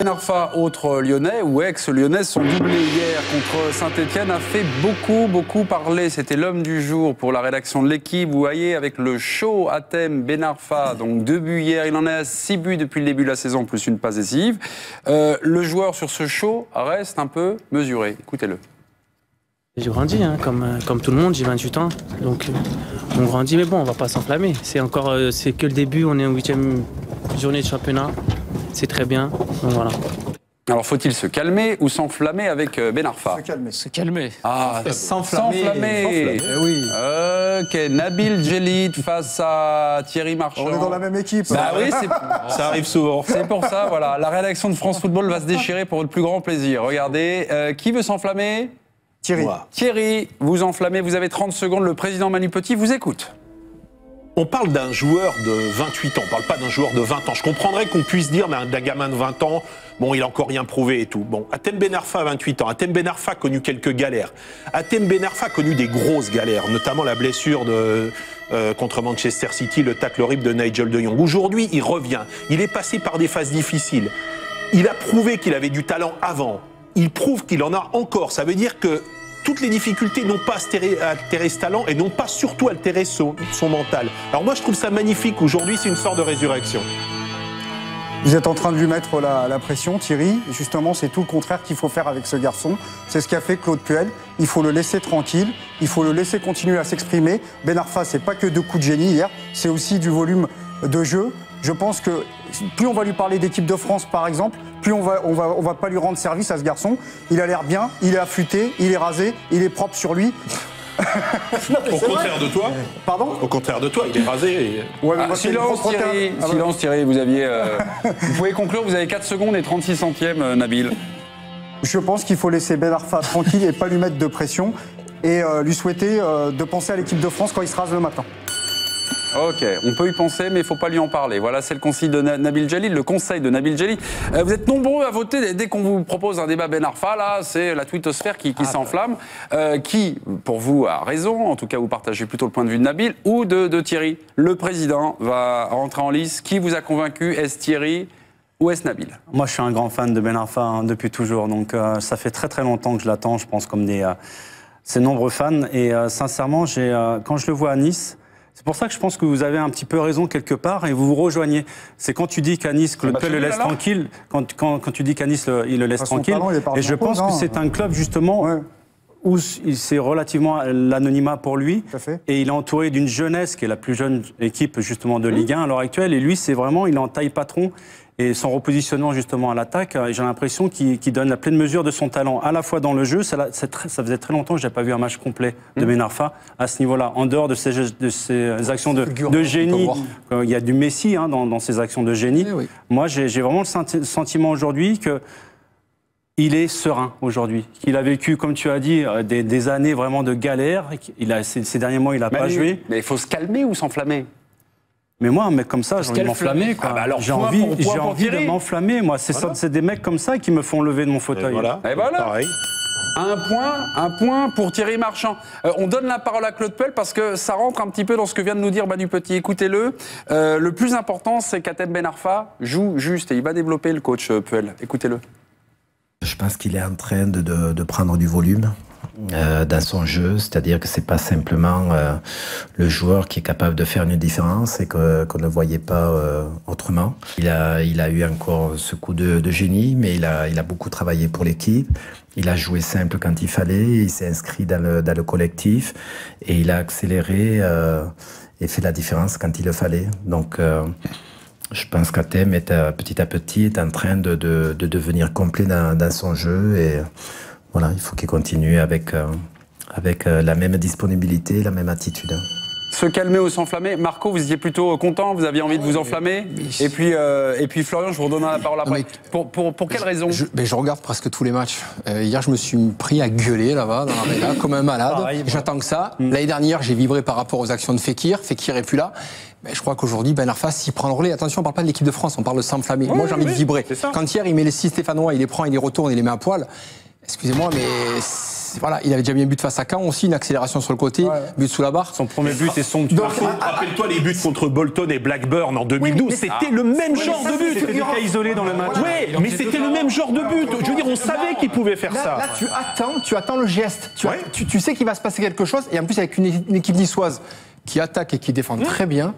Ben Arfa, autre Lyonnais ou ex-Lyonnais, son doublé hier contre Saint-Etienne a fait beaucoup parler. C'était l'homme du jour pour la rédaction de l'équipe. Vous voyez, avec le show à thème Ben Arfa, donc 2 buts hier, il en est à 6 buts depuis le début de la saison, plus une passe décisive. Le joueur sur ce show reste un peu mesuré. Écoutez-le. J'ai grandi, hein, comme tout le monde, j'ai 28 ans, donc on grandit, mais bon, on va pas s'enflammer. C'est que le début, on est en 8e journée de championnat, c'est très bien, donc voilà. Alors faut-il se calmer ou s'enflammer avec Ben Arfa? Se calmer. Ah, s'enflammer. Oui. Ok, Nabil Djellit face à Thierry Marchand. On est dans la même équipe. Bah oui, ça arrive souvent. C'est pour ça, voilà. La rédaction de France Football va se déchirer pour votre plus grand plaisir. Regardez, qui veut s'enflammer? Thierry. Wow. Thierry, vous enflammez, vous avez 30 secondes, le président Manu Petit vous écoute. On parle d'un joueur de 28 ans, on parle pas d'un joueur de 20 ans. Je comprendrais qu'on puisse dire d'un gamin de 20 ans, bon, il a encore rien prouvé et tout. Bon, Hatem Ben Arfa a 28 ans, Hatem Ben Arfa a connu quelques galères. Hatem Ben Arfa a connu des grosses galères, notamment la blessure contre Manchester City, le tacle horrible de Nigel de Jong. Aujourd'hui, il revient, il est passé par des phases difficiles. Il a prouvé qu'il avait du talent avant. Il prouve qu'il en a encore. Ça veut dire que toutes les difficultés n'ont pas altéré ce talent et n'ont pas surtout altéré son mental. Alors moi, je trouve ça magnifique. Aujourd'hui, c'est une sorte de résurrection. Vous êtes en train de lui mettre la pression, Thierry. Justement, c'est tout le contraire qu'il faut faire avec ce garçon. C'est ce qu'a fait Claude Puel. Il faut le laisser tranquille. Il faut le laisser continuer à s'exprimer. Ben Arfa, c'est pas que 2 coups de génie hier. C'est aussi du volume de jeu. Je pense que plus on va lui parler d'équipe de France, par exemple, plus on va pas lui rendre service à ce garçon. Il a l'air bien, il est affûté, il est rasé, il est propre sur lui. Au contraire de toi. Pardon? Au contraire de toi, il est rasé. Et... Ouais, silence Thierry, vous aviez... vous pouvez conclure, vous avez 4 secondes et 36 centièmes, Nabil. Je pense qu'il faut laisser Ben Arfa tranquille et pas lui mettre de pression et lui souhaiter de penser à l'équipe de France quand il se rase le matin. Ok, on peut y penser, mais il ne faut pas lui en parler. Voilà, c'est le conseil de Nabil Djellit, le conseil de Nabil Djellit. Vous êtes nombreux à voter dès qu'on vous propose un débat Ben Arfa. Là, c'est la twittosphère qui s'enflamme. Qui, pour vous, a raison? En tout cas, vous partagez plutôt le point de vue de Nabil ou de Thierry. Le président va rentrer en lice. Qui vous a convaincu? Est-ce Thierry ou est-ce Nabil? Moi, je suis un grand fan de Ben Arfa hein, depuis toujours. Donc, ça fait très longtemps que je l'attends, je pense, comme ces nombreux fans. Et sincèrement, quand je le vois à Nice, c'est pour ça que je pense que vous avez un petit peu raison quelque part et vous vous rejoignez. C'est quand tu dis qu'à Nice, Claude Puel le laisse tranquille, quand tu dis qu'à Nice, il le laisse tranquille. Et je pense que c'est un club justement où c'est relativement l'anonymat pour lui. Et il est entouré d'une jeunesse qui est la plus jeune équipe justement de Ligue 1 à l'heure actuelle. Et lui, c'est vraiment, il est en taille patron. Et son repositionnement justement à l'attaque, j'ai l'impression qu'il donne la pleine mesure de son talent, à la fois dans le jeu. Ça faisait très longtemps que je n'avais pas vu un match complet de Ben Arfa à ce niveau-là. En dehors de ces actions de génie, il y a du Messi hein, dans ces actions de génie. Oui. Moi, j'ai vraiment le sentiment aujourd'hui qu'il est serein aujourd'hui. Qu'il a vécu, comme tu as dit, des années vraiment de galère. Ces derniers mois, il n'a pas joué. Mais il faut se calmer ou s'enflammer? Mais moi, un mec comme ça, j'ai envie de m'enflammer. J'ai envie de m'enflammer, moi. C'est des mecs comme ça qui me font lever de mon fauteuil. Et voilà. Pareil. Un point pour Thierry Marchand. On donne la parole à Claude Puel parce que ça rentre un petit peu dans ce que vient de nous dire Manu Petit. Écoutez-le. Le plus important, c'est qu'Hatem Ben Arfa joue juste et il va développer le coach Puel. Écoutez-le. Je pense qu'il est en train de prendre du volume dans son jeu, c'est-à-dire que c'est pas simplement le joueur qui est capable de faire une différence et qu'on ne voyait pas autrement. Il a eu encore ce coup de génie, mais il a beaucoup travaillé pour l'équipe. Il a joué simple quand il fallait, il s'est inscrit dans le collectif et il a accéléré et fait la différence quand il le fallait. Donc je pense qu'Hatem est petit à petit en train de devenir complet dans son jeu et voilà, il faut qu'il continue avec la même disponibilité, la même attitude. Se calmer ou s'enflammer. Marco, vous étiez plutôt content, vous aviez envie de vous enflammer. Et puis Florian, je vous redonne la parole après. Pour quelle raison? Je regarde presque tous les matchs. Hier, je me suis pris à gueuler là-bas, dans l'arena, comme un malade. J'attends que ça. L'année dernière, j'ai vibré par rapport aux actions de Fekir. Fekir est plus là. Mais je crois qu'aujourd'hui, Ben Arfa, s'il prend le relais, attention, on ne parle pas de l'équipe de France, on parle de s'enflammer. Moi, j'ai envie de vibrer. Quand hier, il met les 6 Stéphanois, il les prend, il les retourne, il les met à poil. Excusez-moi, mais voilà, il avait déjà mis un but face à Caen aussi, une accélération sur le côté, but sous la barre. Son premier but et son... Rappelle-toi les buts contre Bolton et Blackburn en 2012, c'était le même genre de but. C'était des cas isolés dans le match. Oui, mais c'était le même genre de but. Je veux dire, on savait qu'il pouvait faire ça. Là, tu attends le geste. Tu sais qu'il va se passer quelque chose, et en plus avec une équipe niçoise qui attaque et qui défend très bien.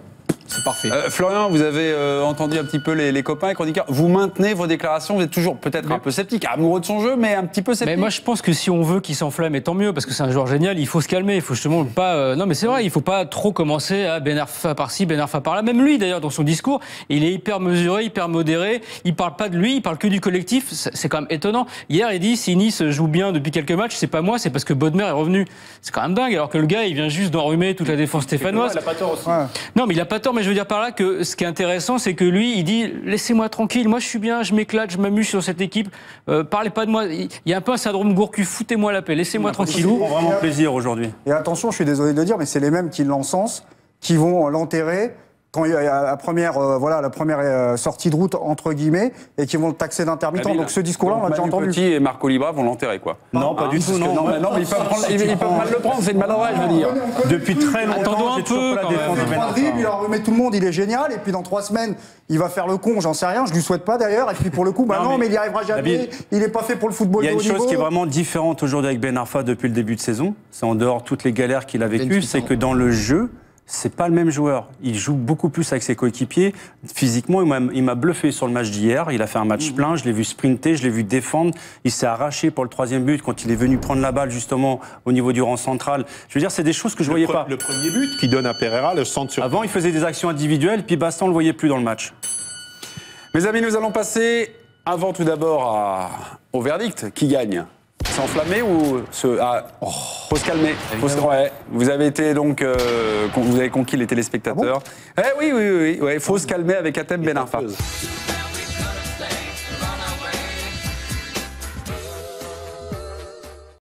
C'est parfait. Florian, vous avez entendu un petit peu les copains et chroniqueurs. Vous maintenez vos déclarations, vous êtes toujours peut-être un peu sceptique, amoureux de son jeu, mais un petit peu sceptique. Mais moi, je pense que si on veut qu'il s'enflamme, et tant mieux, parce que c'est un joueur génial, il faut se calmer. Il faut justement pas. Non, mais c'est vrai, il faut pas trop commencer à Ben Arfa par-ci, Ben Arfa par-là. Même lui, d'ailleurs, dans son discours, il est hyper mesuré, hyper modéré. Il parle pas de lui, il parle que du collectif. C'est quand même étonnant. Hier, il dit si Nice joue bien depuis quelques matchs, c'est pas moi, c'est parce que Bodmer est revenu. C'est quand même dingue, alors que le gars, il vient juste d'enrhumer toute la défense stéphanoise. Il a pas tort aussi. Non, mais il a pas tort, mais je veux dire par là que ce qui est intéressant, c'est que lui, il dit laissez-moi tranquille, moi je suis bien, je m'éclate, je m'amuse sur cette équipe, parlez pas de moi. Il y a un peu un syndrome Gourcuff, foutez-moi la paix, laissez-moi tranquillou. On prend vraiment plaisir aujourd'hui. Et attention, je suis désolé de le dire, mais c'est les mêmes qui l'encensent, qui vont l'enterrer quand il y a la première, sortie de route, entre guillemets, et qui vont le taxer d'intermittent. Donc ce discours-là, on l'a déjà entendu. Petit et Marco Libra vont l'enterrer, quoi. Non, pas du tout, non. Non, mais ils peuvent mal le prendre, c'est une maladresse, je veux dire. Depuis très longtemps, j'ai toujours pas la défense de Ben Arfa. Il leur remet tout le monde, il est génial, et puis dans 3 semaines, il va faire le con, j'en sais rien, je lui souhaite pas d'ailleurs, et puis pour le coup, mais il n'y arrivera jamais, il n'est pas fait pour le football de haut niveau. Il y a une chose qui est vraiment différente aujourd'hui avec Ben Arfa depuis le début de saison, c'est en dehors toutes les galères qu'il a vécues, c'est que dans le jeu, c'est pas le même joueur. Il joue beaucoup plus avec ses coéquipiers. Physiquement, il m'a bluffé sur le match d'hier. Il a fait un match plein. Je l'ai vu sprinter, je l'ai vu défendre. Il s'est arraché pour le 3e but quand il est venu prendre la balle justement au niveau du rang central. Je veux dire, c'est des choses que je voyais pas. Le premier but qui donne à Pereira, le centre sur... Avant, il faisait des actions individuelles, puis Bastan, on le voyait plus dans le match. Mes amis, nous allons passer avant tout d'abord au verdict. Qui gagne? S'enflammer ou faut se calmer. Vous avez été donc, vous avez conquis les téléspectateurs. Oui, faut se calmer avec Hatem Ben Arfa.